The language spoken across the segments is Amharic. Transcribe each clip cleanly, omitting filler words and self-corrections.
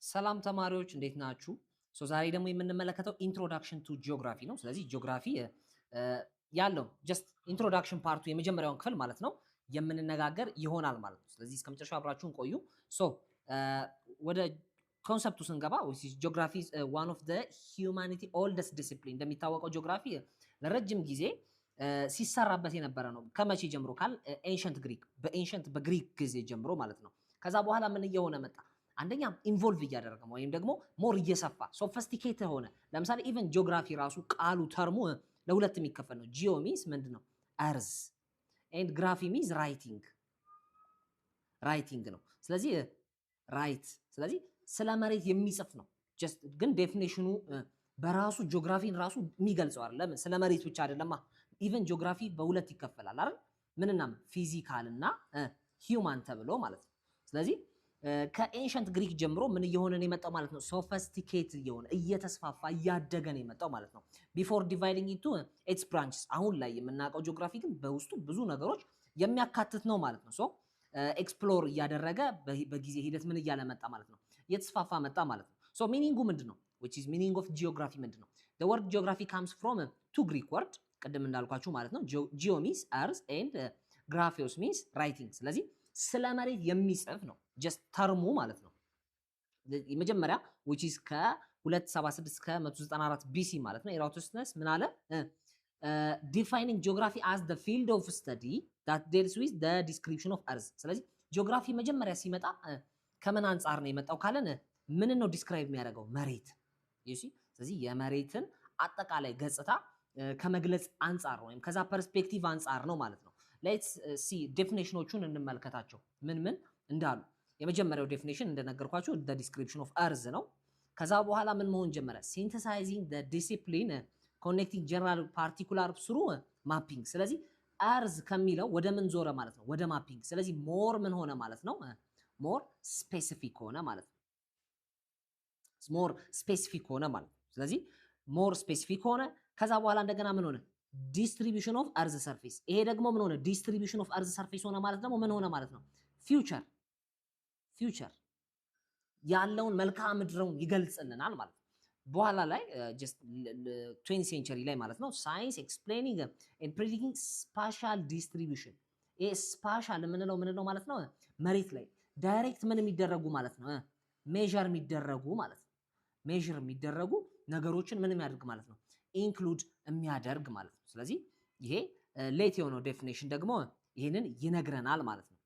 ሰላም ተማሪዎች እንዴት ናችሁ? ዛሬ ደግሞ የምንመለከተው ኢንትሮዳክሽን ቱ ጂኦግራፊ ነው። ስለዚህ ጂኦግራፊ ያለው ጀስት ኢንትሮዳክሽን ፓርቱ የመጀመሪያውን ክፍል ማለት ነው የምንነጋገር ይሆናል ማለት ነው። ስለዚህ እስከመጨረሻው አብራችሁን ቆዩ። ወደ ኮንሰፕቱ ስንገባ ጂኦግራፊ ዋን ኦፍ ዘ ሂውማኒቲ ኦልደስት ዲሲፕሊን። እንደሚታወቀው ጂኦግራፊ ለረጅም ጊዜ ሲሰራበት የነበረ ነው። ከመቼ ጀምሮ ካል ኤንሸንት ግሪክ በግሪክ ጊዜ ጀምሮ ማለት ነው። ከዛ በኋላ ምን እየሆነ መጣ? አንደኛ ኢንቮልቭ እያደረገ ወይም ደግሞ ሞር እየሰፋ ሶፊስቲኬት ሆነ። ለምሳሌ ኢቨን ጂኦግራፊ ራሱ ቃሉ ተርሙ ለሁለት የሚከፈል ነው። ጂኦ ሚንስ ምንድነው? አርዝ ኤንድ ግራፊ ሚንስ ራይቲንግ ነው። ስለዚህ ራይት ስለዚህ ስለ መሬት የሚጽፍ ነው። ጀስት ግን ዴፊኒሽኑ በራሱ ጂኦግራፊን ራሱ የሚገልጸው አይደለም። ለምን? ስለ መሬት ብቻ አይደለም። ኢቨን ጂኦግራፊ በሁለት ይከፈላል አይደል? ምንና ፊዚካል እና ሂውማን ተብሎ ማለት ነው። ስለዚህ ከኤንሸንት ግሪክ ጀምሮ ምን እየሆነ ነው የመጣው ማለት ነው? ሶፊስቲኬት እየሆነ እየተስፋፋ እያደገ ነው የመጣው ማለት ነው። ቢፎር ዲቫይዲንግ ኢንቱ ኢትስ ብራንችስ። አሁን ላይ የምናውቀው ጂኦግራፊ ግን በውስጡ ብዙ ነገሮች የሚያካትት ነው ማለት ነው። ኤክስፕሎር እያደረገ በጊዜ ሂደት ምን እያለ መጣ ማለት ነው? እየተስፋፋ መጣ ማለት ነው። ሚኒንጉ ምንድነው? which is meaning of geography ምንድነው? the word geography comes from two Greek word ቅድም እንዳልኳችሁ ማለት ነው። geo means earth and graphios means writing። ስለዚህ ስለ መሬት የሚጽፍ ነው ጀስት ተርሙ ማለት ነው። የመጀመሪያ which is ከ276 እስከ 194 BC ማለት ነው። ኤራቶስተነስ ምን አለ? defining geography as the field of study that deals with the description of earth። ስለዚህ ጂኦግራፊ መጀመሪያ ሲመጣ ከምን አንጻር ነው የመጣው ካለን ምን ነው ዲስክራይብ የሚያደርገው? መሬት you see። ስለዚህ የመሬትን አጠቃላይ ገጽታ ከመግለጽ አንጻር ወይም ከዛ ፐርስፔክቲቭ አንጻር ነው ማለት ነው። ሌትስ ሲ ዴፊኒሽኖቹን እንመልከታቸው ምን እንዳሉ። የመጀመሪያው ዴፊኒሽን እንደነገርኳችሁ the description of earth ነው። ከዛ በኋላ ምን መሆን ጀመረ? synthesizing the discipline connecting general particular through mapping። ስለዚህ earth ከሚለው ወደ ምን ዞረ ማለት ነው? ወደ ማፒንግ። ስለዚህ ሞር ምን ሆነ ማለት ነው? ሞር ስፔሲፊክ ሆነ ማለት ነው። ሞር ስፔሲፊክ ሆነ ማለት ነው። ስለዚህ ሞር ስፔሲፊክ ሆነ። ከዛ በኋላ እንደገና ምን ሆነ? ዲስትሪቢዩሽን ኦፍ አርዝ ሰርፌስ። ይሄ ደግሞ ምን ሆነ? ዲስትሪቢዩሽን ኦፍ አርዝ ሰርፌስ ሆነ ማለት ደግሞ ምን ሆነ ማለት ነው? ፊውቸር ያለውን መልክዓ ምድሩን ይገልጽልናል ማለት ነው። በኋላ ላይ ጀስት 20 ሴንቸሪ ላይ ማለት ነው ሳይንስ ኤክስፕሌኒንግ ኤንድ ፕሬዲክቲንግ ስፓሻል ዲስትሪቢዩሽን። ይሄ ስፓሻል ምንለው ማለት ነው? መሬት ላይ ዳይሬክት ምን የሚደረጉ ማለት ነው? ሜዠር የሚደረጉ ማለት ነው። ሜዠር የሚደረጉ ነገሮችን ምን የሚያደርግ ማለት ነው? ኢንክሉድ የሚያደርግ ማለት ነው። ስለዚህ ይሄ ሌት የሆነው ዴፊኒሽን ደግሞ ይሄንን ይነግረናል ማለት ነው።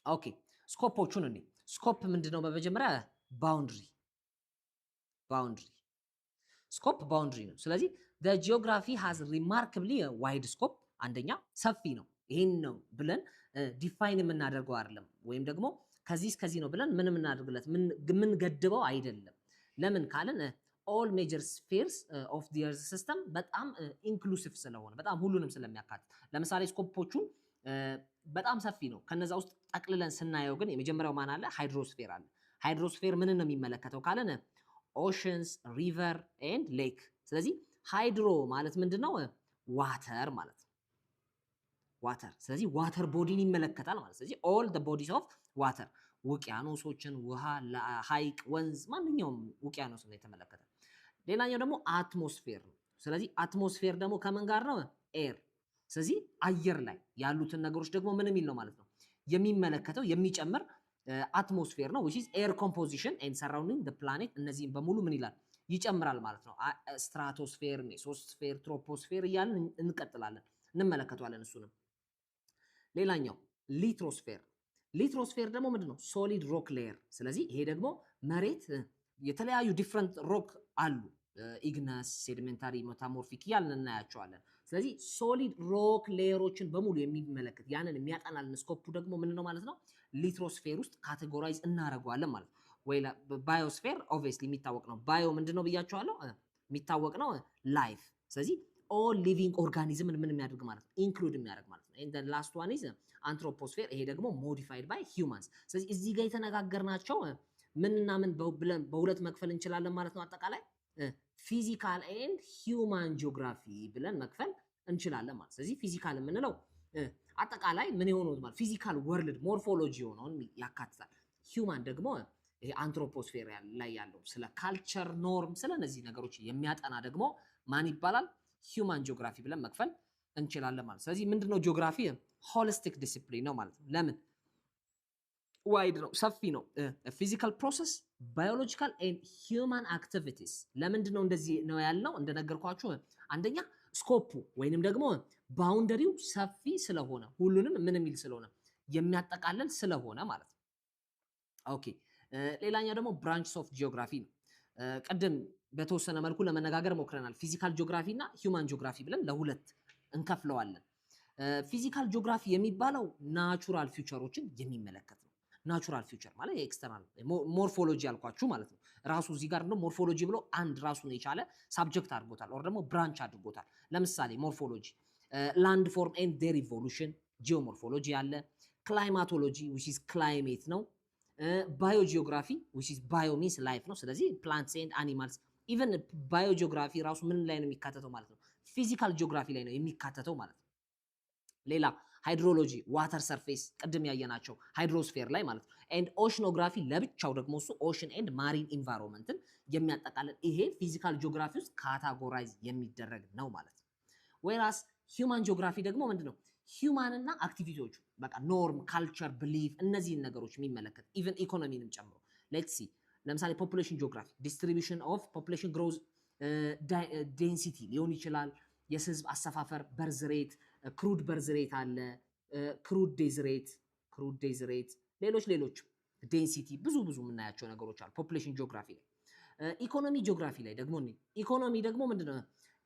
ኦኬ ስኮፖቹን እንዴ ስኮፕ ምንድነው? በመጀመሪያ ባውንድሪ ስኮፕ ባውንድሪ ነው። ስለዚህ the geography has remarkably wide scope። አንደኛ ሰፊ ነው። ይሄን ነው ብለን ዲፋይን የምናደርገው አይደለም፣ ወይም ደግሞ ከዚህ እስከዚህ ነው ብለን ምን የምናደርግለት ምን ገድበው አይደለም። ለምን ካለን all major spheres of the earth system በጣም ኢንክሉሲቭ ስለሆነ በጣም ሁሉንም ስለሚያካትት። ለምሳሌ ስኮፖቹን በጣም ሰፊ ነው። ከነዛ ውስጥ ጠቅልለን ስናየው ግን የመጀመሪያው ማን አለ? ሃይድሮስፌር አለ። ሃይድሮስፌር ምንን ነው የሚመለከተው ካለን ኦሽንስ፣ ሪቨር ኤንድ ሌክ። ስለዚህ ሃይድሮ ማለት ምንድነው? ዋተር ማለት ነው። ዋተር ስለዚህ ዋተር ቦዲን ይመለከታል ማለት። ስለዚህ all the bodies of water ውቅያኖሶችን፣ ውሃ፣ ሐይቅ፣ ወንዝ ማንኛውም ውቅያኖስ ነው የተመለከተ። ሌላኛው ደግሞ አትሞስፌር ነው። ስለዚህ አትሞስፌር ደግሞ ከምን ጋር ነው? ኤር። ስለዚህ አየር ላይ ያሉትን ነገሮች ደግሞ ምን የሚል ነው ማለት ነው? የሚመለከተው የሚጨምር አትሞስፌር ነው which is air composition and surrounding the planet። እነዚህም በሙሉ ምን ይላል? ይጨምራል ማለት ነው። ስትራቶስፌር፣ ሜሶስፌር፣ ትሮፖስፌር እያልን እንቀጥላለን፣ እንመለከተዋለን እሱንም። ሌላኛው ሊትሮስፌር ደግሞ ምንድነው? ሶሊድ ሮክ ሌየር። ስለዚህ ይሄ ደግሞ መሬት የተለያዩ ዲፍረንት ሮክ አሉ፣ ኢግነስ፣ ሴዲሜንታሪ፣ ሜታሞርፊክ እያልን እናያቸዋለን። ስለዚህ ሶሊድ ሮክ ሌየሮችን በሙሉ የሚመለከት ያንን የሚያጠናልን ስኮፑ ደግሞ ምንድነው ማለት ነው? ሊትሮስፌር ውስጥ ካቴጎራይዝ እናደርገዋለን ማለት ነው። ወይ ባዮስፌር ኦብቪየስሊ የሚታወቅ ነው። ባዮ ምንድነው ብያቸዋለሁ? የሚታወቅ ነው ላይፍ። ስለዚህ ኦል ሊቪንግ ኦርጋኒዝምን ምን የሚያደርግ ማለት ነው? ኢንክሉድ የሚያደርግ ማለት ነው። ኤንድ ላስት ዋን ኢዝ አንትሮፖስፌር። ይሄ ደግሞ ሞዲፋይድ ባይ ሂውማንስ። ስለዚህ እዚህ ጋር የተነጋገርናቸው ምንና ምን ብለን በሁለት መክፈል እንችላለን ማለት ነው። አጠቃላይ ፊዚካል ኤንድ ሂውማን ጂኦግራፊ ብለን መክፈል እንችላለን ማለት። ስለዚህ ፊዚካል የምንለው አጠቃላይ ምን የሆነው ማለት ፊዚካል ወርልድ ሞርፎሎጂ የሆነውን ያካትታል። ሂውማን ደግሞ ይሄ አንትሮፖስፌር ላይ ያለው ስለ ካልቸር ኖርም ስለ እነዚህ ነገሮች የሚያጠና ደግሞ ማን ይባላል? ሂውማን ጂኦግራፊ ብለን መክፈል እንችላለን ማለት። ስለዚህ ምንድነው ጂኦግራፊ? ሆሊስቲክ ዲሲፕሊን ነው ማለት ነው። ለምን? ዋይድ ነው፣ ሰፊ ነው። ፊዚካል ፕሮሰስ፣ ባዮሎጂካል ኤንድ ሂውማን አክቲቪቲስ። ለምንድነው እንደዚህ ነው ያልነው? እንደነገርኳችሁ አንደኛ ስኮፑ ወይንም ደግሞ ባውንደሪው ሰፊ ስለሆነ ሁሉንም ምን የሚል ስለሆነ የሚያጠቃልል ስለሆነ ማለት ነው። ኦኬ ሌላኛው ደግሞ ብራንችስ ኦፍ ጂኦግራፊ ነው። ቅድም በተወሰነ መልኩ ለመነጋገር ሞክረናል። ፊዚካል ጂኦግራፊ እና ሂውማን ጂኦግራፊ ብለን ለሁለት እንከፍለዋለን። ፊዚካል ጂኦግራፊ የሚባለው ናቹራል ፊውቸሮችን የሚመለከት ነው። ናቹራል ፊውቸር ማለት የኤክስተርናል ሞርፎሎጂ ያልኳችሁ ማለት ነው። ራሱ እዚህ ጋር ደግሞ ሞርፎሎጂ ብሎ አንድ ራሱን የቻለ ሳብጀክት አድርጎታል፣ ኦር ደግሞ ብራንች አድርጎታል። ለምሳሌ ሞርፎሎጂ ላንድ ፎርም ኤንድ ዴር ኢቮሉሽን ጂኦሞርፎሎጂ አለ። ክላይማቶሎጂ ዊች ኢዝ ክላይሜት ነው። ባዮጂኦግራፊ ዊች ኢዝ ባዮ ሚንስ ላይፍ ነው። ስለዚህ ፕላንትስ ኤንድ አኒማልስ። ኢቨን ባዮጂኦግራፊ ራሱ ምን ላይ ነው የሚካተተው ማለት ነው? ፊዚካል ጂኦግራፊ ላይ ነው የሚካተተው ማለት ነው። ሌላ ሃይድሮሎጂ ዋተር ሰርፌስ ቅድም ያየናቸው ሃይድሮስፌር ላይ ማለት ነው። ኤንድ ኦሽኖግራፊ ለብቻው ደግሞ እሱ ኦሽን ኤንድ ማሪን ኢንቫይሮንመንትን የሚያጠቃልል ይሄ ፊዚካል ጂኦግራፊ ውስጥ ካታጎራይዝ የሚደረግ ነው ማለት ነው። ወይራስ ሂውማን ጂኦግራፊ ደግሞ ምንድነው? ሂውማን እና አክቲቪቲዎቹ በቃ ኖርም፣ ካልቸር፣ ብሊፍ እነዚህን ነገሮች የሚመለከት ኢቨን ኢኮኖሚንም ጨምሮ። ሌትስ ሲ ለምሳሌ ፖፑሌሽን ጂኦግራፊ ዲስትሪቢዩሽን ኦፍ ፖፑሌሽን ግሮዝ ዴንሲቲ ሊሆን ይችላል። የህዝብ አሰፋፈር፣ በርዝ ሬት፣ ክሩድ በርዝ ሬት አለ፣ ክሩድ ዴዝ ሬት፣ ሌሎች ዴንሲቲ፣ ብዙ የምናያቸው ነገሮች አሉ ፖፑሌሽን ጂኦግራፊ ላይ። ኢኮኖሚ ጂኦግራፊ ላይ ደግሞ ኢኮኖሚ ደግሞ ምንድነው?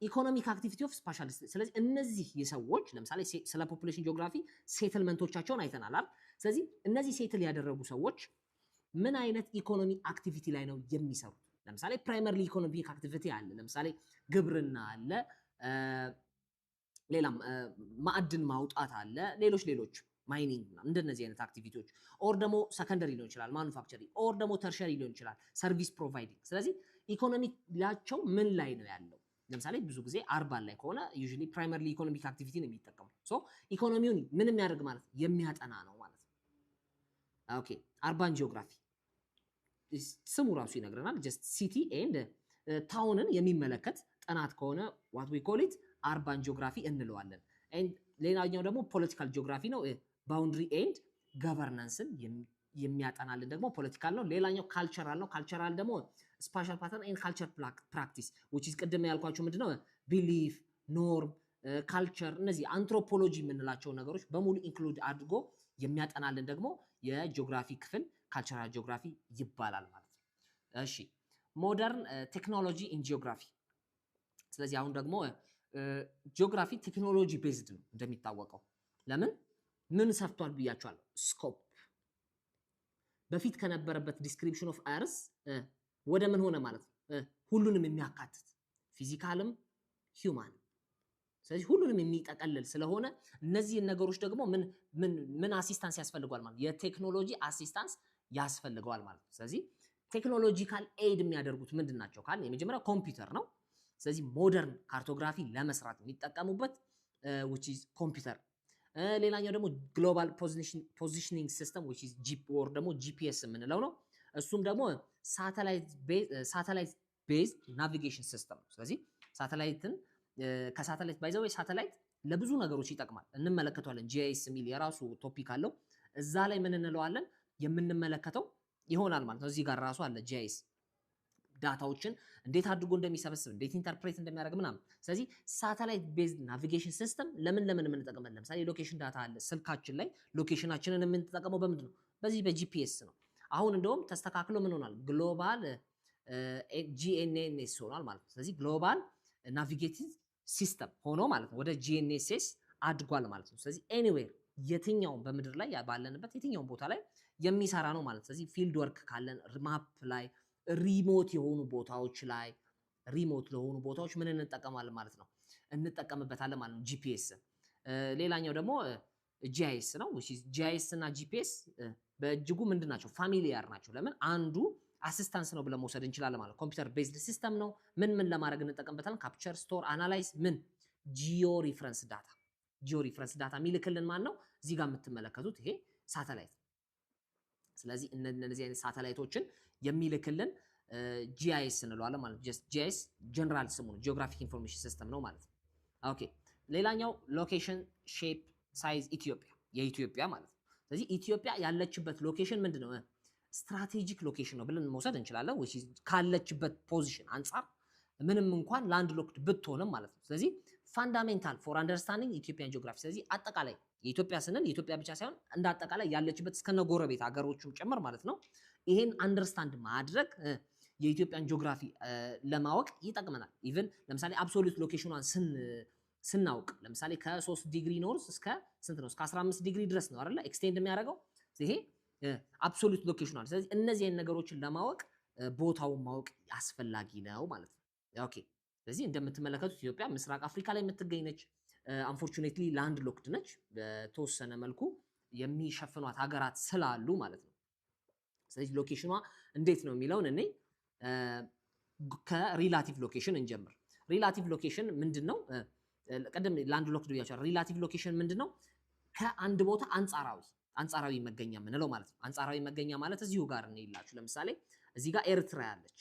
ኢኮኖሚክ አክቲቪቲ ኦፍ ስፔሻሊስት። ስለዚህ እነዚህ የሰዎች ለምሳሌ ስለ ፖፑሌሽን ጂኦግራፊ ሴትልመንቶቻቸውን አይተናል አይደል? ስለዚህ እነዚህ ሴትል ያደረጉ ሰዎች ምን አይነት ኢኮኖሚ አክቲቪቲ ላይ ነው የሚሰሩት? ለምሳሌ ፕራይመሪ ኢኮኖሚክ አክቲቪቲ አለ፣ ለምሳሌ ግብርና አለ፣ ሌላም ማዕድን ማውጣት አለ፣ ሌሎች ማይኒንግ እንደነዚህ አይነት አክቲቪቲዎች። ኦር ደግሞ ሰከንደሪ ሊሆን ይችላል ማኑፋክቸሪንግ፣ ኦር ደግሞ ተርሸሪ ሊሆን ይችላል ሰርቪስ ፕሮቫይዲንግ። ስለዚህ ኢኮኖሚ ላቸው ምን ላይ ነው ያለው? ለምሳሌ ብዙ ጊዜ አርባን ላይ ከሆነ ዩዥሊ ፕራይመሪ ኢኮኖሚክ አክቲቪቲ ነው የሚጠቀሙት። ሶ ኢኮኖሚውን ምን የሚያደርግ ማለት የሚያጠና ነው ማለት ነው። ኦኬ አርባን ጂኦግራፊ ስሙ ራሱ ይነግረናል። ጀስት ሲቲ ኤንድ ታውንን የሚመለከት ጥናት ከሆነ ዋት ዊ ኮል ኢት አርባን ጂኦግራፊ እንለዋለን። ሌላኛው ደግሞ ፖለቲካል ጂኦግራፊ ነው። ባውንድሪ ኤንድ ገቨርናንስን የሚያጠናልን ደግሞ ፖለቲካል ነው። ሌላኛው ካልቸራል ነው። ካልቸራል ደግሞ ስፓሻል ፓተርን ኤንድ ካልቸር ፕራክቲስ ዊች ኢዝ ቅድም ያልኳቸው ምንድነው? ቢሊፍ፣ ኖርም፣ ካልቸር እነዚህ አንትሮፖሎጂ የምንላቸው ነገሮች በሙሉ ኢንክሉድ አድርጎ የሚያጠናልን ደግሞ የጂኦግራፊ ክፍል ካልቸራል ጂኦግራፊ ይባላል ማለት ነው። እሺ ሞደርን ቴክኖሎጂ ኢን ጂኦግራፊ። ስለዚህ አሁን ደግሞ ጂኦግራፊ ቴክኖሎጂ ቤዝድ ነው እንደሚታወቀው። ለምን ምን ሰፍቷል ብያቸዋለሁ። ስኮፕ በፊት ከነበረበት ዲስክሪፕሽን ኦፍ አርስ ወደ ምን ሆነ ማለት ነው? ሁሉንም የሚያካትት ፊዚካልም ሂውማን። ስለዚህ ሁሉንም የሚጠቀልል ስለሆነ እነዚህን ነገሮች ደግሞ ምን አሲስታንስ ያስፈልገዋል ማለት የቴክኖሎጂ አሲስታንስ ያስፈልገዋል ማለት ነው። ስለዚህ ቴክኖሎጂካል ኤድ የሚያደርጉት ምንድን ናቸው ካልን የመጀመሪያው ኮምፒውተር ነው። ስለዚህ ሞደርን ካርቶግራፊ ለመስራት የሚጠቀሙበት which is ኮምፒውተር። ሌላኛው ደግሞ ግሎባል ፖዚሽኒንግ ሲስተም which is or ደግሞ ጂፒኤስ የምንለው ነው። እሱም ደግሞ ሳተላይት ቤዝድ ናቪጌሽን ሲስተም ነው። ስለዚህ ሳተላይትን ከሳተላይት ባይዘው ሳተላይት ለብዙ ነገሮች ይጠቅማል፣ እንመለከተዋለን። ጂአይኤስ የሚል የራሱ ቶፒክ አለው። እዛ ላይ ምን እንለዋለን የምንመለከተው ይሆናል ማለት ነው። እዚህ ጋር ራሱ አለ ጂአይኤስ ዳታዎችን እንዴት አድርጎ እንደሚሰበስብ እንዴት ኢንተርፕሬት እንደሚያደርግ ምናምን። ስለዚህ ሳተላይት ቤዝድ ናቪጌሽን ሲስተም ለምን የምንጠቀመው? ለምሳሌ ሎኬሽን ዳታ አለ ስልካችን ላይ። ሎኬሽናችንን የምንጠቀመው በምንድን ነው? በዚህ በጂፒኤስ ነው። አሁን እንደውም ተስተካክሎ ምን ሆኗል? ግሎባል ጂኤንኤስኤስ ሆኗል ማለት ነው። ስለዚህ ግሎባል ናቪጌቲንግ ሲስተም ሆኖ ማለት ነው ወደ ጂኤንኤስኤስ አድጓል ማለት ነው። ስለዚህ ኤኒዌር የትኛውም በምድር ላይ ባለንበት የትኛውም ቦታ ላይ የሚሰራ ነው ማለት ነው። ስለዚህ ፊልድ ወርክ ካለን ማፕ ላይ ሪሞት የሆኑ ቦታዎች ላይ ሪሞት ለሆኑ ቦታዎች ምን እንጠቀማለን ማለት ነው? እንጠቀምበታለን ማለት ነው ጂፒኤስ። ሌላኛው ደግሞ ጂአይኤስ ነው። ጂአይኤስ እና ጂፒኤስ በእጅጉ ምንድን ናቸው? ፋሚሊያር ናቸው። ለምን አንዱ አሲስታንስ ነው ብለን መውሰድ እንችላለን ማለት ኮምፒውተር ቤዝድ ሲስተም ነው። ምን ለማድረግ እንጠቀምበታለን? ካፕቸር፣ ስቶር፣ አናላይዝ ጂኦ ሪፈረንስ ዳታ። ጂኦ ሪፈረንስ ዳታ የሚልክልን ማን ነው? እዚህ ጋር የምትመለከቱት ይሄ ሳተላይት። ስለዚህ እነዚህ አይነት ሳተላይቶችን የሚልክልን ጂአይኤስ እንለዋለን ማለት ነው። ጀስት ጂአይኤስ ጀነራል ስሙ ነው፣ ጂኦግራፊክ ኢንፎርሜሽን ሲስተም ነው ማለት ነው። ኦኬ ሌላኛው ሎኬሽን ሼፕ ሳይዝ ኢትዮጵያ የኢትዮጵያ ማለት ነው። ስለዚህ ኢትዮጵያ ያለችበት ሎኬሽን ምንድነው? ስትራቴጂክ ሎኬሽን ነው ብለን መውሰድ እንችላለን። which is ካለችበት ፖዚሽን አንጻር ምንም እንኳን ላንድ ሎክድ ብትሆንም ማለት ነው። ስለዚህ ፋንዳሜንታል ፎር አንደርስታንዲንግ ኢትዮጵያን ጂኦግራፊ። ስለዚህ አጠቃላይ የኢትዮጵያ ስንል የኢትዮጵያ ብቻ ሳይሆን እንደ አጠቃላይ ያለችበት እስከነ ጎረቤት ሀገሮቹም ጭምር ማለት ነው። ይሄን አንደርስታንድ ማድረግ የኢትዮጵያን ጂኦግራፊ ለማወቅ ይጠቅመናል። ኢቭን ለምሳሌ አብሶሉት ሎኬሽኗን ስናውቅ ለምሳሌ ከ3 ዲግሪ ኖርዝ እስከ ስንት ነው? እስከ 15 ዲግሪ ድረስ ነው አይደለ ኤክስቴንድ የሚያደርገው ይሄ አብሶሉት ሎኬሽኗል። ስለዚህ እነዚህን ነገሮችን ለማወቅ ቦታውን ማወቅ አስፈላጊ ነው ማለት ነው። ኦኬ ስለዚህ እንደምትመለከቱት ኢትዮጵያ ምስራቅ አፍሪካ ላይ የምትገኝ ነች። አንፎርቹኔትሊ ላንድ ሎክድ ነች። በተወሰነ መልኩ የሚሸፍኗት ሀገራት ስላሉ ማለት ነው። ስለዚህ ሎኬሽኗ እንዴት ነው የሚለውን እኔ ከሪላቲቭ ሎኬሽን እንጀምር። ሪላቲቭ ሎኬሽን ምንድነው? ቀደም ላንድ ሎክድ ብያቸዋለሁ። ሪላቲቭ ሎኬሽን ምንድነው? ከአንድ ቦታ አንጻራዊ መገኛ የምንለው ማለት ነው። አንጻራዊ መገኛ ማለት እዚሁ ጋር ነው ይላችሁ። ለምሳሌ እዚህ ጋር ኤርትራ ያለች፣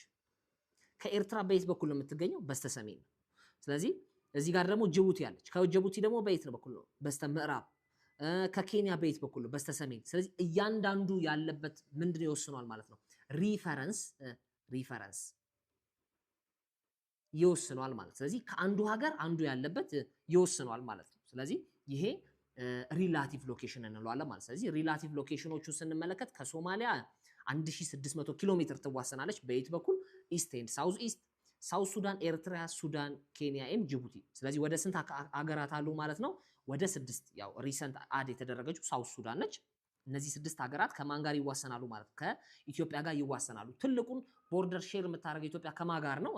ከኤርትራ በየት በኩል ነው የምትገኘው? በስተሰሜን ነው። ስለዚህ እዚህ ጋር ደግሞ ጅቡቲ ያለች፣ ከጅቡቲ ደግሞ በየት በኩል ነው? በስተምዕራብ። ከኬንያ በየት በኩል ነው? በስተሰሜን። ስለዚህ እያንዳንዱ ያለበት ምንድን ይወስኗል ማለት ነው? ሪፈረንስ ይወስኗል ማለት። ስለዚህ ከአንዱ ሀገር አንዱ ያለበት ይወስኗል ማለት ነው። ስለዚህ ይሄ ሪላቲቭ ሎኬሽን እንለዋለን ማለት። ስለዚህ ሪላቲቭ ሎኬሽኖቹ ስንመለከት ከሶማሊያ 1600 ኪሎ ሜትር ትዋሰናለች በየት በኩል? ኢስት ኤንድ ሳውዝ ኢስት። ሳውዝ ሱዳን፣ ኤርትራ፣ ሱዳን፣ ኬንያ ኤንድ ጅቡቲ። ስለዚህ ወደ ስንት ሀገራት አሉ ማለት ነው? ወደ 6። ያው ሪሰንት አድ የተደረገችው ሳውዝ ሱዳን ነች። እነዚህ 6 ሀገራት ከማን ጋር ይዋሰናሉ ማለት? ከኢትዮጵያ ጋር ይዋሰናሉ። ትልቁን ቦርደር ሼር የምታደርገው ኢትዮጵያ ከማን ጋር ነው?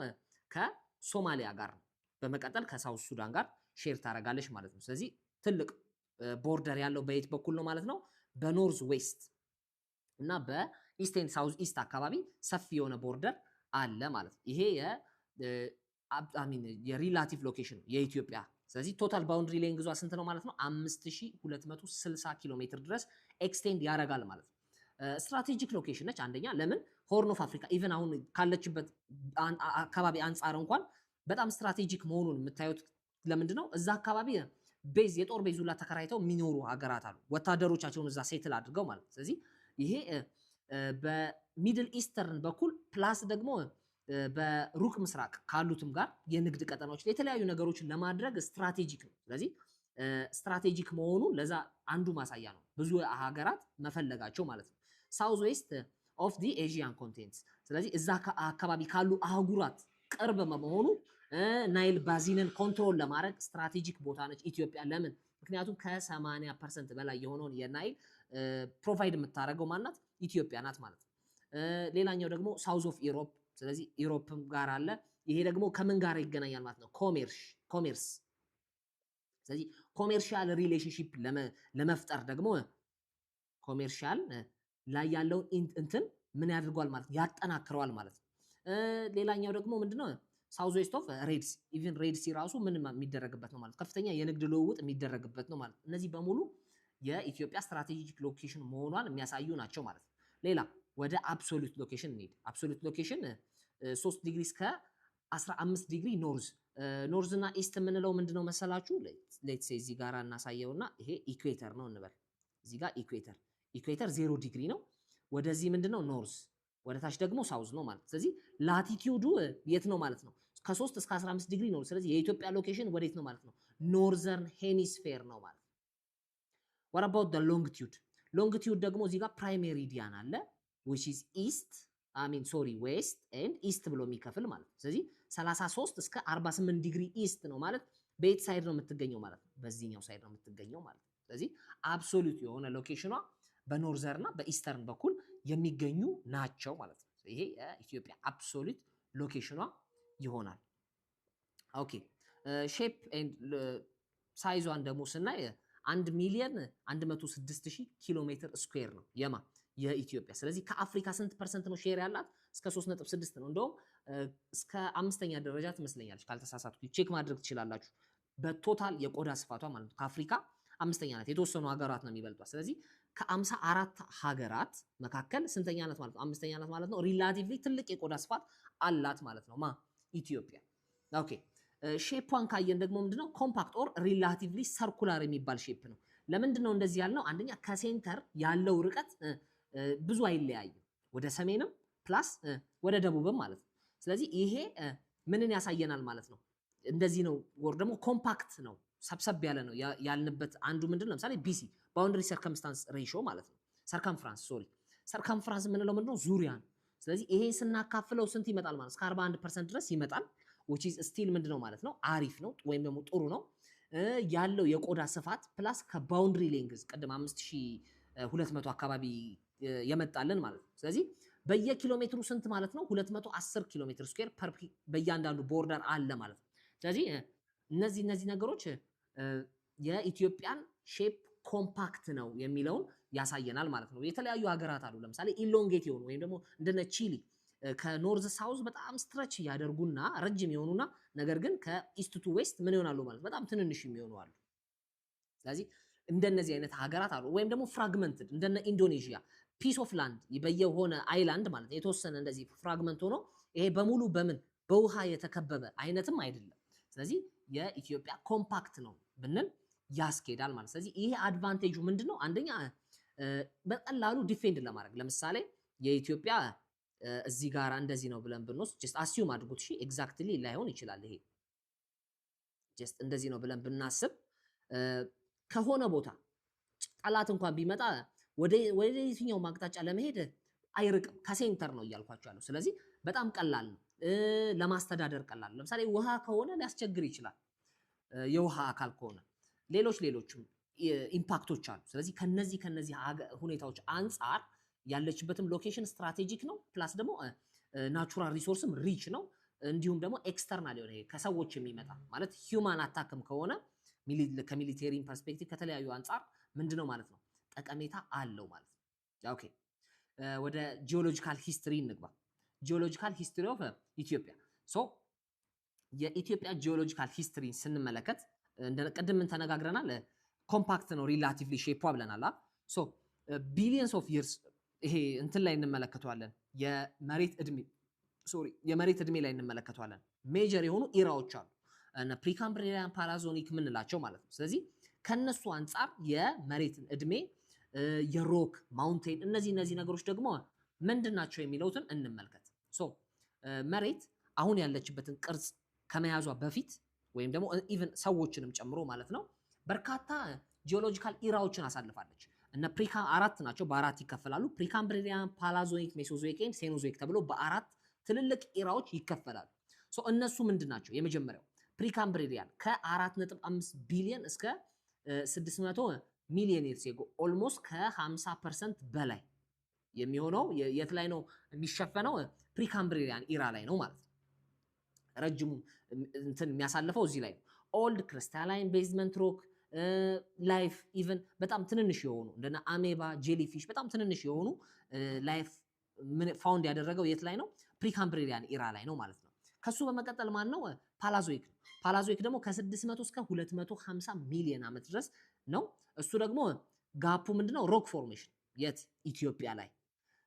ከሶማሊያ ጋር ነው። በመቀጠል ከሳውዝ ሱዳን ጋር ሼር ታደርጋለች ማለት ነው። ስለዚህ ትልቅ ቦርደር ያለው በየት በኩል ነው ማለት ነው? በኖርዝ ዌስት እና በኢስት ኤንድ ሳውዝ ኢስት አካባቢ ሰፊ የሆነ ቦርደር አለ ማለት ነው። ይሄ የሪላቲቭ ሎኬሽን የኢትዮጵያ። ስለዚህ ቶታል ባውንድሪ ሌንግዟ ስንት ነው ማለት ነው? 5260 ኪሎ ሜትር ድረስ ኤክስቴንድ ያደርጋል ማለት ነው። ስትራቴጂክ ሎኬሽን ነች። አንደኛ ለምን ሆርን ኦፍ አፍሪካ ኢቨን አሁን ካለችበት አካባቢ አንጻር እንኳን በጣም ስትራቴጂክ መሆኑን የምታዩት ለምንድን ነው? እዛ አካባቢ ቤዝ የጦር ቤዝ ሁላ ተከራይተው የሚኖሩ ሀገራት አሉ፣ ወታደሮቻቸውን እዛ ሴትል አድርገው ማለት ነው። ስለዚህ ይሄ በሚድል ኢስተርን በኩል ፕላስ ደግሞ በሩቅ ምስራቅ ካሉትም ጋር የንግድ ቀጠናዎች የተለያዩ ነገሮችን ለማድረግ ስትራቴጂክ ነው። ስለዚህ ስትራቴጂክ መሆኑ ለዛ አንዱ ማሳያ ነው፣ ብዙ ሀገራት መፈለጋቸው ማለት ነው። ሳውዝ ዌስት ኦፍ ዲ ኤዥያን ኮንቲኔንት። ስለዚህ እዛ አካባቢ ካሉ አህጉራት ቅርብ መሆኑ ናይል ባዚንን ኮንትሮል ለማድረግ ስትራቴጂክ ቦታ ነች ኢትዮጵያ። ለምን? ምክንያቱም ከ80% በላይ የሆነውን የናይል ፕሮቫይድ የምታደርገው ማናት? ኢትዮጵያ ናት ማለት ነው። ሌላኛው ደግሞ ሳውዝ ኦፍ ኢሮፕ። ስለዚህ ኢሮፕም ጋር አለ። ይሄ ደግሞ ከምን ጋር ይገናኛል ማለት ነው? ኮሜርስ። ስለዚህ ኮሜርሻል ሪሌሽንሺፕ ለመፍጠር ደግሞ ኮሜርሻል ላይ ያለውን እንትን ምን ያደርገዋል ማለት ያጠናክረዋል ማለት ነው። ሌላኛው ደግሞ ምንድነው? ሳውዝ ዌስት ኦፍ ሬድሲ። ኢቭን ሬድሲ ራሱ ምን የሚደረግበት ነው ማለት ከፍተኛ የንግድ ልውውጥ የሚደረግበት ነው ማለት። እነዚህ በሙሉ የኢትዮጵያ ስትራቴጂክ ሎኬሽን መሆኗን የሚያሳዩ ናቸው ማለት ነው። ሌላ ወደ አብሶሉት ሎኬሽን እንሂድ። አብሶሉት ሎኬሽን 3 ዲግሪ እስከ 15 ዲግሪ ኖርዝ እና ኢስት የምንለው ምንድነው መሰላችሁ? ሌትስ ሴይ እዚህ ጋር እናሳየውና ይሄ ኢኩዌተር ነው እንበል። እዚህ ጋር ኢኩዌተር 0 ዲግሪ ነው። ወደዚህ ምንድነው? ኖርዝ፣ ወደ ታች ደግሞ ሳውዝ ነው ማለት። ስለዚህ ላቲቲዩዱ የት ነው ማለት ነው? ከ3 እስከ 15 ዲግሪ ነው። ስለዚህ የኢትዮጵያ ሎኬሽን ወዴት ነው ማለት ነው? ኖርዘርን ሄሚስፌር ነው ማለት። what about the longitude? ሎንግቲዩድ ደግሞ እዚህ ጋር ፕራይም ሜሪዲያን አለ which is west and east ብሎ የሚከፍል ማለት ነው። ስለዚህ 33 እስከ 48 ዲግሪ ኢስት ነው ማለት በየት ሳይድ ነው የምትገኘው ማለት ነው? በዚህኛው ሳይድ ነው የምትገኘው ማለት ነው። ስለዚህ አብሶሉት የሆነ ሎኬሽኗ በኖርዘርና በኢስተርን በኩል የሚገኙ ናቸው ማለት ነው። ይሄ የኢትዮጵያ አብሶሉት ሎኬሽኗ ይሆናል። ኦኬ ሼፕ ኤንድ ሳይዟን ደግሞ ስናይ 1,106,000 ኪሎ ሜትር ስኩዌር ነው የኢትዮጵያ። ስለዚህ ከአፍሪካ ስንት ፐርሰንት ነው ሼር ያላት? እስከ 3.6 ነው። እንደውም እስከ 5ኛ ደረጃ ትመስለኛለች ካልተሳሳትኩ፣ ቼክ ማድረግ ትችላላችሁ። በቶታል የቆዳ ስፋቷ ማለት ነው ከአፍሪካ 5ኛ ናት። የተወሰኑ ሀገራት ነው የሚበልጧት። ስለዚህ ከ54 ሀገራት መካከል ስንተኛ ናት ማለት ነው? አምስተኛ ናት ማለት ነው። ሪላቲቭሊ ትልቅ የቆዳ ስፋት አላት ማለት ነው ኢትዮጵያ። ኦኬ ሼፓን ካየን ደግሞ ምንድነው ኮምፓክት ኦር ሪላቲቭሊ ሰርኩላር የሚባል ሼፕ ነው። ለምንድነው እንደዚህ ያልነው? አንደኛ ከሴንተር ያለው ርቀት ብዙ አይለያይም፣ ወደ ሰሜንም ፕላስ ወደ ደቡብም ማለት ነው። ስለዚህ ይሄ ምንን ያሳየናል ማለት ነው? እንደዚህ ነው። ወር ደግሞ ኮምፓክት ነው፣ ሰብሰብ ያለ ነው ያልንበት አንዱ ምንድነው? ለምሳሌ ቢሲ ባውንደሪ ሰርከምስታንስ ሬሽዮ ማለት ነው። ሰርከምፍራንስ ሰርከምፍራንስ የምንለው ምንድነው? ዙሪያ ነው። ስለዚህ ይሄ ስናካፍለው ስንት ይመጣል ማለት እስከ 41% ድረስ ይመጣል። which is still ምንድነው ማለት ነው? አሪፍ ነው ወይም ደግሞ ጥሩ ነው ያለው የቆዳ ስፋት ፕላስ ከባውንደሪ ሌንግዝ ቅድም 5200 አካባቢ የመጣልን ማለት ነው። ስለዚህ በየኪሎ ሜትሩ ስንት ማለት ነው? 210 ኪሎ ሜትር ስኩዌር ፐር በእያንዳንዱ ቦርደር አለ ማለት ነው። ስለዚህ እነዚህ ነገሮች የኢትዮጵያን ሼፕ ኮምፓክት ነው የሚለውን ያሳየናል ማለት ነው። የተለያዩ ሀገራት አሉ ለምሳሌ ኢሎንጌት የሆኑ ወይም ደግሞ እንደነ ቺሊ ከኖርዝ ሳውዝ በጣም ስትረች ያደርጉና ረጅም የሆኑና ነገር ግን ከኢስት ቱ ዌስት ምን ይሆናሉ ማለት በጣም ትንንሽ የሚሆኑ አሉ። ስለዚህ እንደነዚህ አይነት ሀገራት አሉ። ወይም ደግሞ ፍራግመንትድ እንደነ ኢንዶኔዥያ ፒስ ኦፍ ላንድ በየሆነ አይላንድ ማለት የተወሰነ እንደዚህ ፍራግመንት ሆኖ ይሄ በሙሉ በውሃ የተከበበ አይነትም አይደለም። ስለዚህ የኢትዮጵያ ኮምፓክት ነው ብንል ያስኬዳል ማለት። ስለዚህ ይሄ አድቫንቴጁ ምንድነው? አንደኛ በቀላሉ ዲፌንድ ለማድረግ ለምሳሌ የኢትዮጵያ እዚህ ጋር እንደዚህ ነው ብለን ብንወስድ ጀስት አሲዩም አድርጉት። እሺ ኤግዛክትሊ ላይሆን ይችላል። ይሄ ጀስት እንደዚህ ነው ብለን ብናስብ ከሆነ ቦታ ጠላት እንኳን ቢመጣ ወደ የትኛው አቅጣጫ ለመሄድ አይርቅም፣ ከሴንተር ነው እያልኳቸዋለሁ። ስለዚህ በጣም ቀላል ነው፣ ለማስተዳደር ቀላል። ለምሳሌ ውሃ ከሆነ ሊያስቸግር ይችላል፣ የውሃ አካል ከሆነ ሌሎችም ኢምፓክቶች አሉ። ስለዚህ ከነዚህ ሁኔታዎች አንጻር ያለችበትም ሎኬሽን ስትራቴጂክ ነው፣ ፕላስ ደግሞ ናቹራል ሪሶርስም ሪች ነው። እንዲሁም ደግሞ ኤክስተርናል የሆነ ከሰዎች የሚመጣ ማለት ሂውማን አታክም ከሆነ ከሚሊቴሪ ፐርስፔክቲቭ ከተለያዩ አንጻር ምንድነው ማለት ነው ጠቀሜታ አለው ማለት ነው። ኦኬ ወደ ጂኦሎጂካል ሂስትሪ እንግባ። ጂኦሎጂካል ሂስትሪ ኦፍ ኢትዮጵያ። ሶ የኢትዮጵያ ጂኦሎጂካል ሂስትሪ ስንመለከት ቅድም ምን ተነጋግረናል? ኮምፓክት ነው ሪላቲቭሊ ሼፕ ብለናል። ሶ ቢሊየንስ ኦፍ ይርስ ይሄ እንትን ላይ እንመለከተዋለን። የመሬት እድሜ ላይ እንመለከተዋለን። ሜጀር የሆኑ ኢራዎች አሉ እና ፕሪካምብሪያን ፓላዞኒክ የምንላቸው ማለት ነው። ስለዚህ ከነሱ አንጻር የመሬትን እድሜ የሮክ ማውንቴን እነዚህ ነገሮች ደግሞ ምንድን ናቸው የሚለውትን እንመልከት። ሶ መሬት አሁን ያለችበትን ቅርጽ ከመያዟ በፊት ወይም ደግሞ ኢቭን ሰዎችንም ጨምሮ ማለት ነው በርካታ ጂኦሎጂካል ኢራዎችን አሳልፋለች። እና አራት ናቸው፣ በአራት ይከፈላሉ። ፕሪካምብሪያን፣ ፓላዞኒክ፣ ሜሶዞይክ እና ሴኖዞይክ ተብሎ በአራት ትልልቅ ኢራዎች ይከፈላሉ። ሶ እነሱ ምንድን ናቸው? የመጀመሪያው ፕሪካምብሪያን ከ4.5 ቢሊዮን እስከ 600 ሚሊዮን ይርስ አጎ ኦልሞስት ከ50% በላይ የሚሆነው የት ላይ ነው የሚሸፈነው? ፕሪካምብሪያን ኢራ ላይ ነው ማለት ነው። ረጅሙ እንትን የሚያሳልፈው እዚህ ላይ ነው። ኦልድ ክሪስታላይን ቤዝመንት ሮክ ላይፍ ኢቨን በጣም ትንንሽ የሆኑ እንደና አሜባ ጄሊፊሽ በጣም ትንንሽ የሆኑ ላይፍ ፋውንድ ያደረገው የት ላይ ነው? ፕሪካምብሪያን ኢራ ላይ ነው ማለት ነው። ከሱ በመቀጠል ማን ነው? ፓላዞይክ ነው። ፓላዞይክ ደግሞ ከ600 እስከ 250 ሚሊዮን ዓመት ድረስ ነው። እሱ ደግሞ ጋፑ ምንድነው? ሮክ ፎርሜሽን የት? ኢትዮጵያ ላይ።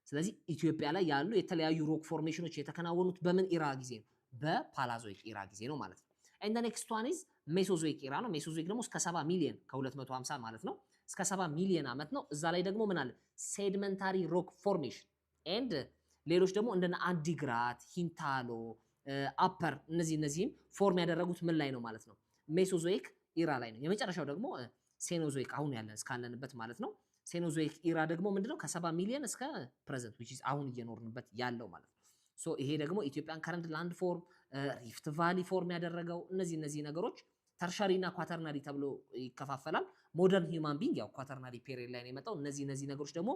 ስለዚህ ኢትዮጵያ ላይ ያሉ የተለያዩ ሮክ ፎርሜሽኖች የተከናወኑት በምን ኢራ ጊዜ ነው? በፓላዞይክ ኢራ ጊዜ ነው ማለት ነው። ኤንድ ኔክስት ዋን ኢዝ ሜሶዞይክ ኢራ ነው። ሜሶዞይክ ደግሞ እስከ 70 ሚሊዮን ከ250 ማለት ነው እስከ 70 ሚሊዮን ዓመት ነው። እዛ ላይ ደግሞ ምን አለ? ሴዲመንታሪ ሮክ ፎርሜሽን ኤንድ ሌሎች ደግሞ እንደነ አዲግራት፣ ሂንታሎ፣ አፐር እነዚህም ፎርም ያደረጉት ምን ላይ ነው ማለት ነው? ሜሶዞይክ ኢራ ላይ ነው። የመጨረሻው ደግሞ ሴኖዞይክ አሁን ያለን እስካለንበት ማለት ነው። ሴኖዞይክ ኢራ ደግሞ ምንድነው? ከ70 ሚሊዮን እስከ ፕሬዘንት which is አሁን እየኖርንበት ያለው ማለት ነው። ሶ ይሄ ደግሞ ኢትዮጵያን ከረንት ላንድ ፎርም፣ ሪፍት ቫሊ ፎርም ያደረገው እነዚህ ነገሮች ተርሻሪ እና ኳተርናሪ ተብሎ ይከፋፈላል። ሞደርን ሂውማን ቢንግ ያው ኳተርናሪ ፔሪየድ ላይ ነው የመጣው። እነዚህ ነገሮች ደግሞ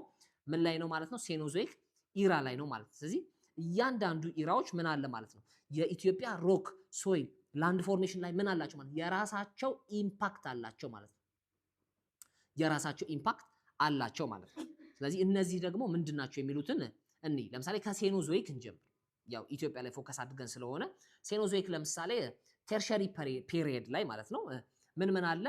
ምን ላይ ነው ማለት ነው? ሴኖዞይክ ኢራ ላይ ነው ማለት ነው። ስለዚህ እያንዳንዱ ኢራዎች ምን አለ ማለት ነው? የኢትዮጵያ ሮክ ሶይል ላንድ ፎርሜሽን ላይ ምን አላቸው ማለት የራሳቸው ኢምፓክት አላቸው ማለት ነው። የራሳቸው ኢምፓክት አላቸው ማለት ነው። ስለዚህ እነዚህ ደግሞ ምንድናቸው የሚሉትን እኒ ለምሳሌ ከሴኖዞይክ እንጀምር። ያው ኢትዮጵያ ላይ ፎከስ አድርገን ስለሆነ ሴኖዞይክ ለምሳሌ ተርሸሪ ፔሪየድ ላይ ማለት ነው ምን አለ?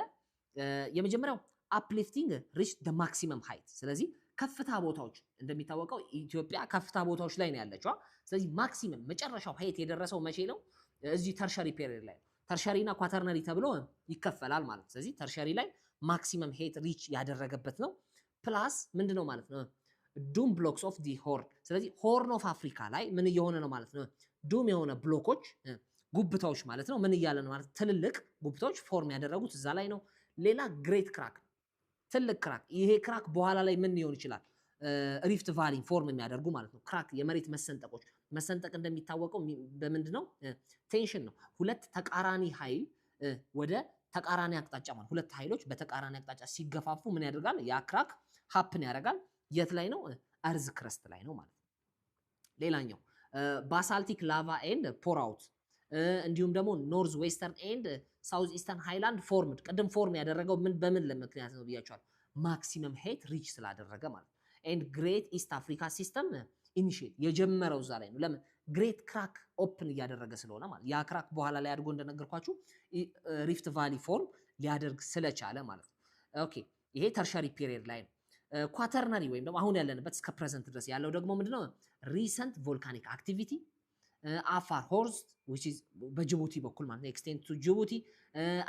የመጀመሪያው uplifting reached the maximum height ስለዚህ ከፍታ ቦታዎች እንደሚታወቀው ኢትዮጵያ ከፍታ ቦታዎች ላይ ነው ያለችው ስለዚህ ማክሲመም መጨረሻው ሀይት የደረሰው መቼ ነው እዚህ ተርሸሪ ፔሪድ ላይ ተርሸሪ እና ኳተርነሪ ተብሎ ይከፈላል ማለት ስለዚህ ተርሸሪ ላይ ማክሲመም ሄት ሪች ያደረገበት ነው ፕላስ ምንድነው ማለት ነው ዱም ብሎክስ ኦፍ ዲ ሆርን ስለዚህ ሆርን ኦፍ አፍሪካ ላይ ምን እየሆነ ነው ማለት ነው ዱም የሆነ ብሎኮች ጉብታዎች ማለት ነው ምን እያለ ነው ማለት ትልልቅ ጉብታዎች ፎርም ያደረጉት እዛ ላይ ነው ሌላ ግሬት ክራክ ትልቅ ክራክ ይሄ ክራክ በኋላ ላይ ምን ሊሆን ይችላል ሪፍት ቫሊ ፎርም የሚያደርጉ ማለት ነው ክራክ የመሬት መሰንጠቆች መሰንጠቅ እንደሚታወቀው በምንድነው ቴንሽን ነው ሁለት ተቃራኒ ኃይል ወደ ተቃራኒ አቅጣጫ ማለት ሁለት ኃይሎች በተቃራኒ አቅጣጫ ሲገፋፉ ምን ያደርጋል ያ ክራክ ሃፕን ያደርጋል የት ላይ ነው አርዝ ክረስት ላይ ነው ማለት ሌላኛው ባሳልቲክ ላቫ ኤንድ ፖር አውት እንዲሁም ደግሞ ኖርዝ ዌስተርን ኤንድ ሳውዝ ኢስተርን ሃይላንድ ፎርምድ ቀደም ፎርም ያደረገው ምን በምን ለምክንያት ነው ብያቸዋል ማክሲመም ሄት ሪች ስላደረገ ማለት ኤንድ ግሬት ኢስት አፍሪካ ሲስተም ኢኒሺየት የጀመረው እዛ ላይ ነው ለምን ግሬት ክራክ ኦፕን እያደረገ ስለሆነ ማለት ያ ክራክ በኋላ ላይ አድርጎ እንደነገርኳችሁ ሪፍት ቫሊ ፎርም ሊያደርግ ስለቻለ ማለት ነው ኦኬ ይሄ ተርሸሪ ፔሪየድ ላይ ነው ኳተርነሪ ወይም ደግሞ አሁን ያለንበት እስከ ፕሬዘንት ድረስ ያለው ደግሞ ምንድነው ሪሰንት ቮልካኒክ አክቲቪቲ አፋር ሆርስት which is በጅቡቲ በኩል ማለት ነው ኤክስቴንድ ቱ ጅቡቲ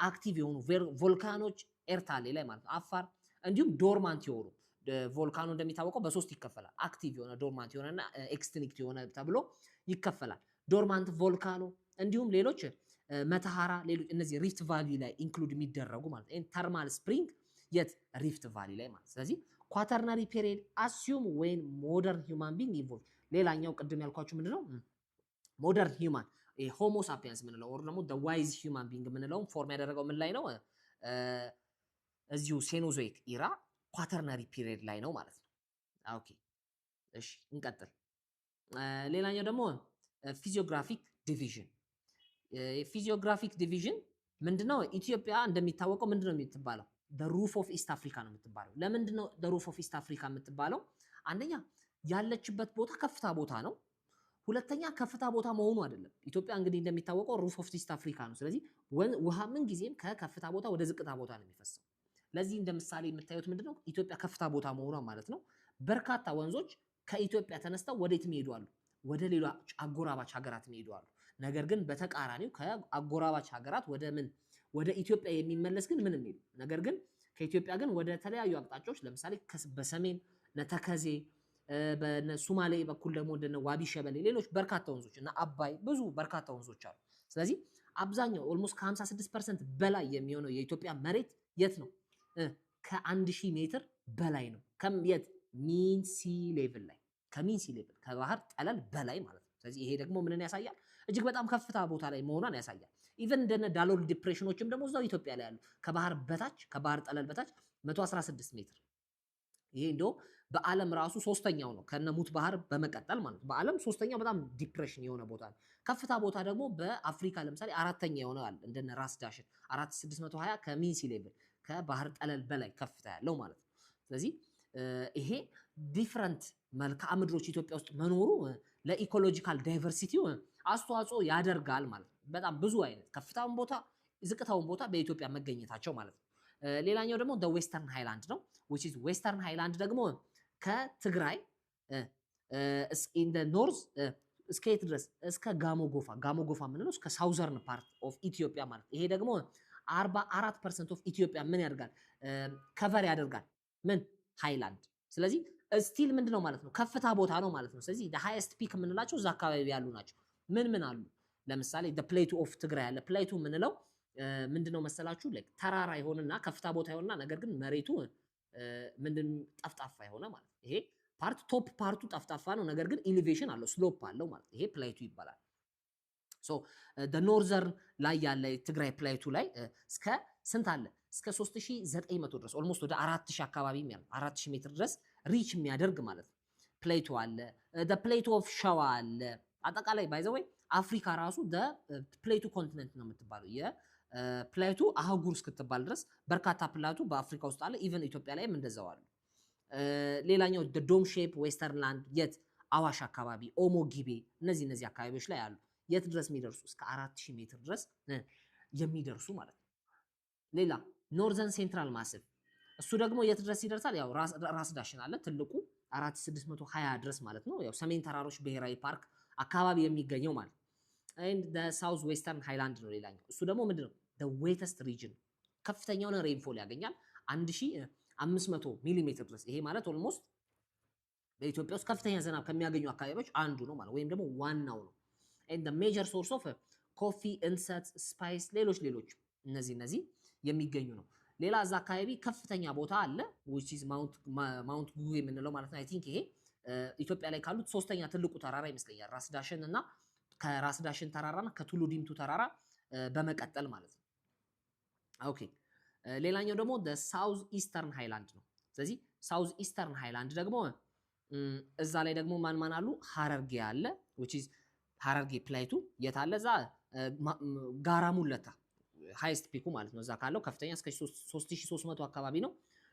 አክቲቭ የሆኑ ቮልካኖች ኤርታሌ ላይ ማለት ነው አፋር እንዲሁም ዶርማንት የሆኑ ቮልካኖ እንደሚታወቀው በሶስት ይከፈላል አክቲቭ የሆነ ዶርማንት የሆነና ኤክስቲንክት የሆነ ተብሎ ይከፈላል ዶርማንት ቮልካኖ እንዲሁም ሌሎች መተሃራ ሌሎች እነዚህ ሪፍት ቫሊ ላይ ኢንክሉድ የሚደረጉ ማለት ነው ተርማል ስፕሪንግ የት ሪፍት ቫሊ ላይ ማለት ስለዚህ ኳተርናሪ ፔሪድ አሲዩም ዌን ሞደርን ሂውማን ቢንግ ኢቮልቭ ሌላኛው ቅድም ያልኳችሁ ምንድነው ሞደርን ሂውማን ሆሞ ሳፒየንስ ምንለው ኦር ደግሞ ዋይዝ ሂውማን ቢንግ ምንለው ፎርም ያደረገው ምን ላይ ነው እዚሁ ሴኖዞይክ ኢራ ኳተርናሪ ፒሪየድ ላይ ነው ማለት ነው ኦኬ እሺ እንቀጥል ሌላኛው ደግሞ ፊዚዮግራፊክ ዲቪዥን ፊዚዮግራፊክ ዲቪዥን ምንድነው ኢትዮጵያ እንደሚታወቀው ምንድነው የምትባለው the roof of east africa ነው የምትባለው ለምንድነው the roof of east africa የምትባለው አንደኛ ያለችበት ቦታ ከፍታ ቦታ ነው ሁለተኛ ከፍታ ቦታ መሆኑ አይደለም ኢትዮጵያ እንግዲህ እንደሚታወቀው ሩፍ ኦፍ ኢስት አፍሪካ ነው ስለዚህ ውሃ ምን ጊዜም ከከፍታ ቦታ ወደ ዝቅታ ቦታ ነው የሚፈሰው ለዚህ እንደምሳሌ የምታዩት ምንድነው ኢትዮጵያ ከፍታ ቦታ መሆኗ ማለት ነው በርካታ ወንዞች ከኢትዮጵያ ተነስተው ወዴት ይሄዳሉ ወደ ሌሎች አጎራባች ሀገራት ይሄዳሉ ነገር ግን በተቃራኒው ከአጎራባች ሀገራት ወደ ምን ወደ ኢትዮጵያ የሚመለስ ግን ምንም የለም ነገር ግን ከኢትዮጵያ ግን ወደ ተለያዩ አቅጣጫዎች ለምሳሌ በሰሜን ነተከዜ በሱማሌ በኩል ደግሞ እንደነ ዋቢ ሸበሌ ሌሎች በርካታ ወንዞች እና አባይ ብዙ በርካታ ወንዞች አሉ ስለዚህ አብዛኛው ኦልሞስት ከ56% በላይ የሚሆነው የኢትዮጵያ መሬት የት ነው ከ1000 ሜትር በላይ ነው የት ሚን ሲ ሌቭል ላይ ከሚን ሲ ሌቭል ከባህር ጠለል በላይ ማለት ነው ስለዚህ ይሄ ደግሞ ምንን ያሳያል እጅግ በጣም ከፍታ ቦታ ላይ መሆኗን ያሳያል ኢቨን እንደነ ዳሎል ዲፕሬሽኖችም ደግሞ እዛው ኢትዮጵያ ላይ ያሉ ከባህር በታች ከባህር ጠለል በታች 116 ሜትር ይሄ እንደው በአለም ራሱ ሶስተኛው ነው ከነሙት ባህር በመቀጠል ማለት በአለም ሶስተኛው በጣም ዲፕሬሽን የሆነ ቦታ ነው ከፍታ ቦታ ደግሞ በአፍሪካ ለምሳሌ አራተኛ የሆነ አለ እንደነ ራስ ዳሽን 4620 ከሚን ሲ ሌቭል ከባህር ጠለል በላይ ከፍታ ያለው ማለት ነው ስለዚህ ይሄ ዲፈረንት መልክዓ ምድሮች ኢትዮጵያ ውስጥ መኖሩ ለኢኮሎጂካል ዳይቨርሲቲው አስተዋጽኦ ያደርጋል ማለት ነው በጣም ብዙ አይነት ከፍታውን ቦታ ዝቅታውን ቦታ በኢትዮጵያ መገኘታቸው ማለት ነው ሌላኛው ደግሞ the western highland ነው which is western highland ደግሞ ከትግራይ in the north እስከ የት ድረስ እስከ ጋሞ ጎፋ ምንለው እስከ ሳውዘርን ፓርት ኦፍ ኢትዮጵያ ማለት ይሄ ደግሞ 44% ኦፍ ኢትዮጵያ ምን ያደርጋል ከቨር ያደርጋል ምን ሃይላንድ ስለዚህ ስቲል ምንድነው ማለት ነው ከፍታ ቦታ ነው ማለት ነው ስለዚህ the highest peak ምንላቸው እዛ አካባቢ ያሉ ናቸው ምን አሉ ለምሳሌ the plateau of ትግራይ ያለ plateau ምንለው ምንድነው መሰላችሁ like ተራራ ይሆንና ከፍታ ቦታ ይሆንና ነገር ግን መሬቱ ምንድን ጠፍጣፋ ይሆነ ማለት ይሄ ፓርት ቶፕ ፓርቱ ጠፍጣፋ ነው ነገር ግን ኤሊቬሽን አለው ስሎፕ አለው ማለት ይሄ ፕላይቱ ይባላል ሶ the northern ላይ ያለ ትግራይ ፕላይቱ ላይ እስከ ስንት አለ እስከ 3900 ድረስ ኦልሞስት ወደ 4000 አካባቢ የሚያል 4000 ሜትር ድረስ ሪች የሚያደርግ ማለት ነው ፕላይቱ አለ the plateau of ሸዋ አለ አጠቃላይ ባይ ዘ ወይ አፍሪካ ራሱ the plateau continent ነው የምትባለው ፕላይቱ አህጉር እስክትባል ድረስ በርካታ ፕላይቱ በአፍሪካ ውስጥ አለ ኢቨን ኢትዮጵያ ላይም እንደዛው አሉ ሌላኛው the dome shape western land የት አዋሽ አካባቢ ኦሞ ጊቤ እነዚህ አካባቢዎች ላይ አሉ የት ድረስ የሚደርሱ እስከ 4000 ሜትር ድረስ የሚደርሱ ማለት ነው ሌላ northern central massive እሱ ደግሞ የት ድረስ ይደርሳል? ያው ራስ ዳሽን አለ ትልቁ 4620 ድረስ ማለት ነው። ያው ሰሜን ተራሮች ብሔራዊ ፓርክ አካባቢ የሚገኘው ማለት and the south western highland ነው ሌላኛው። እሱ ደግሞ ምንድነው? the wettest region ከፍተኛውን ሬንፎል ያገኛል 1500 ሚሊ ሜትር ድረስ። ይሄ ማለት ኦልሞስት በኢትዮጵያ ውስጥ ከፍተኛ ዝናብ ከሚያገኙ አካባቢዎች አንዱ ነው ማለት ወይም ደግሞ ዋናው ነው። and the major source of coffee, insects, spice ሌሎች እነዚህ የሚገኙ ነው። ሌላ እዛ አካባቢ ከፍተኛ ቦታ አለ which is ማውንት ጉጉ የምንለው ማለት ነው። አይ ቲንክ ይሄ ኢትዮጵያ ላይ ካሉት ሶስተኛ ትልቁ ተራራ ይመስለኛል ራስ ዳሽን እና ከራስ ዳሽን ተራራና ከቱሉ ዲምቱ ተራራ በመቀጠል ማለት ነው። ኦኬ ሌላኛው ደግሞ ሳውዝ ኢስተርን ሃይላንድ ነው። ስለዚህ ሳውዝ ኢስተርን ሃይላንድ ደግሞ እዛ ላይ ደግሞ ማን አሉ? ሀረርጌ አለ which is ሀረርጌ ፕላይቱ የት አለ? እዛ ጋራ ሙለታ ሃይስት ፒኩ ማለት ነው። እዛ ካለው ከፍተኛ እስከ 3300 አካባቢ ነው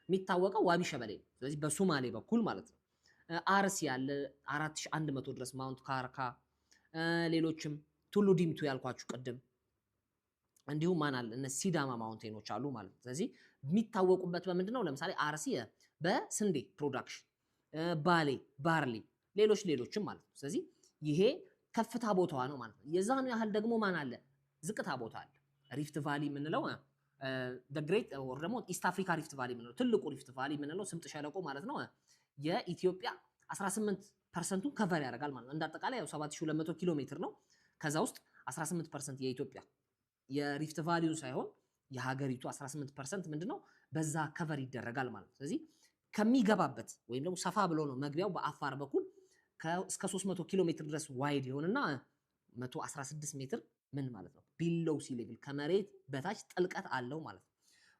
የሚታወቀው ዋቢ ሸበሌ ነው። ስለዚህ በሶማሌ በኩል ማለት ነው። አርሲ ያለ 4100 ድረስ ማውንት ካርካ፣ ሌሎችም ቱሉ ዲምቱ ያልኳችሁ ቅድም እንዲሁም ማን አለ እነ ሲዳማ ማውንቴኖች አሉ ማለት ነው። ስለዚህ የሚታወቁበት በምንድነው? ለምሳሌ አርሲ በስንዴ ፕሮዳክሽን፣ ባሌ ባርሊ፣ ሌሎችም ማለት ነው። ስለዚህ ይሄ ከፍታ ቦታዋ ነው ማለት ነው። የዛኑ ያህል ደግሞ ማን አለ? ዝቅታ ቦታ አለ። ሪፍት ቫሊ የምንለው ግሬት ኦር ደግሞ ኢስት አፍሪካ ሪፍት ቫሊ የምንለው ትልቁ ሪፍት ቫሊ የምንለው ስምጥ ሸለቆ ማለት ነው። የኢትዮጵያ 18% ከቨር ያደርጋል ማለት ነው። እንዳጠቃላይ ያው 7200 ኪሎ ሜትር ነው። ከዛ ውስጥ 18% የኢትዮጵያ የሪፍት ቫሊዩ ሳይሆን የሀገሪቱ 18% ምንድነው በዛ ከቨር ይደረጋል ማለት ነው። ስለዚህ ከሚገባበት ወይም ደግሞ ሰፋ ብሎ ነው መግቢያው በአፋር በኩል እስከ 300 ኪሎ ሜትር ድረስ ዋይድ ይሆንና 116 ሜትር ምን ማለት ነው ቢሎው ሲ ሌቭል ከመሬት በታች ጥልቀት አለው ማለት ነው።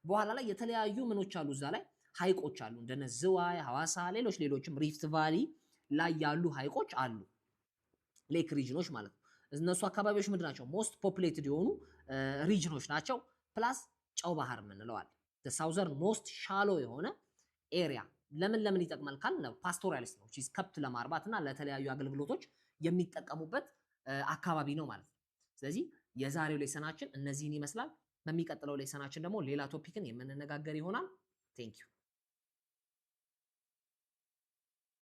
በኋላ ላይ የተለያዩ ምኖች አሉ እዛ ላይ ሀይቆች አሉ እንደነ ዝዋይ፣ ሐዋሳ፣ ሌሎችም ሪፍት ቫሊ ላይ ያሉ ሀይቆች አሉ ሌክ ሪጅኖች ማለት ነው። እነሱ አካባቢዎች ምንድን ናቸው? ሞስት ፖፑሌትድ የሆኑ ሪጅኖች ናቸው። ፕላስ ጨው ባህር የምንለዋል ሳውዘርን ሞስት ሻሎ የሆነ ኤሪያ ለምን ይጠቅማል ካል ፓስቶራሊስት ነው። ከብት ለማርባት እና ለተለያዩ አገልግሎቶች የሚጠቀሙበት አካባቢ ነው ማለት ነው። ስለዚህ የዛሬው ሌሰናችን እነዚህን ይመስላል። በሚቀጥለው ሌሰናችን ደግሞ ሌላ ቶፒክን የምንነጋገር ይሆናል። ቴንክ ዩ